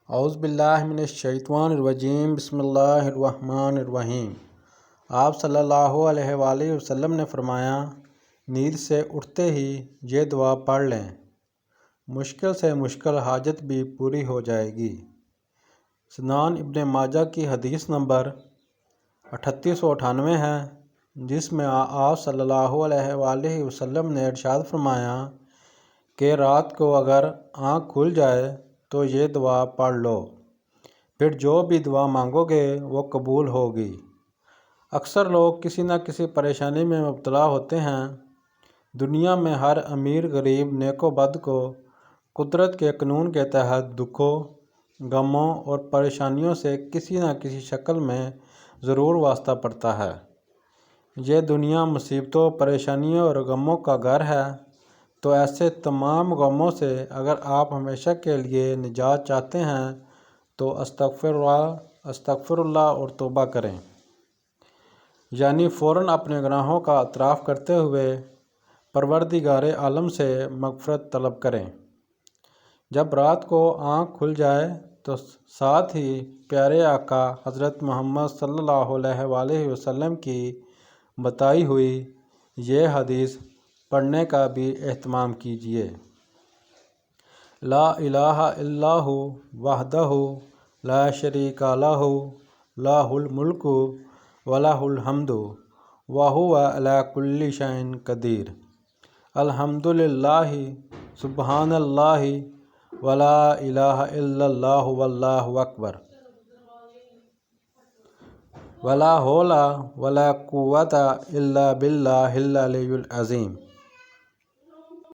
اعوذ باللہ من الشیطان الرجیم، بسم اللہ الرحمن الرحیم۔ آپ صلی اللہ علیہ وآلہ وسلم نے فرمایا، نیند سے اٹھتے ہی یہ دعا پڑھ لیں، مشکل سے مشکل حاجت بھی پوری ہو جائے گی۔ سنن ابن ماجہ کی حدیث نمبر 3898 ہے، جس میں آپ صلی اللہ علیہ وآلہ وسلم نے ارشاد فرمایا کہ رات کو اگر آنکھ کھل جائے تو یہ دعا پڑھ لو، پھر جو بھی دعا مانگو گے وہ قبول ہوگی۔ اکثر لوگ کسی نہ کسی پریشانی میں مبتلا ہوتے ہیں۔ دنیا میں ہر امیر غریب نیک و بد کو قدرت کے قانون کے تحت دکھوں، غموں اور پریشانیوں سے کسی نہ کسی شکل میں ضرور واسطہ پڑتا ہے۔ یہ دنیا مصیبتوں، پریشانیوں اور غموں کا گھر ہے، تو ایسے تمام غموں سے اگر آپ ہمیشہ کے لیے نجات چاہتے ہیں تو استغفر اللہ اور توبہ کریں، یعنی فوراً اپنے گناہوں کا اعتراف کرتے ہوئے پروردگار عالم سے مغفرت طلب کریں۔ جب رات کو آنکھ کھل جائے تو ساتھ ہی پیارے آقا حضرت محمد صلی اللہ علیہ وآلہ وسلم کی بتائی ہوئی یہ حدیث پڑھنے کا بھی اہتمام کیجیے۔ لا الہ الا ہو وحدہ لا شریک لہ لہ الملک ولہ الحمد وہو علی کل شیء قدیر۔ الحمد للہ، سبحان اللہ، ولا الہ الا اللہ واللہ اکبر، ولا حول ولا قوۃ الا باللہ العلی العظیم۔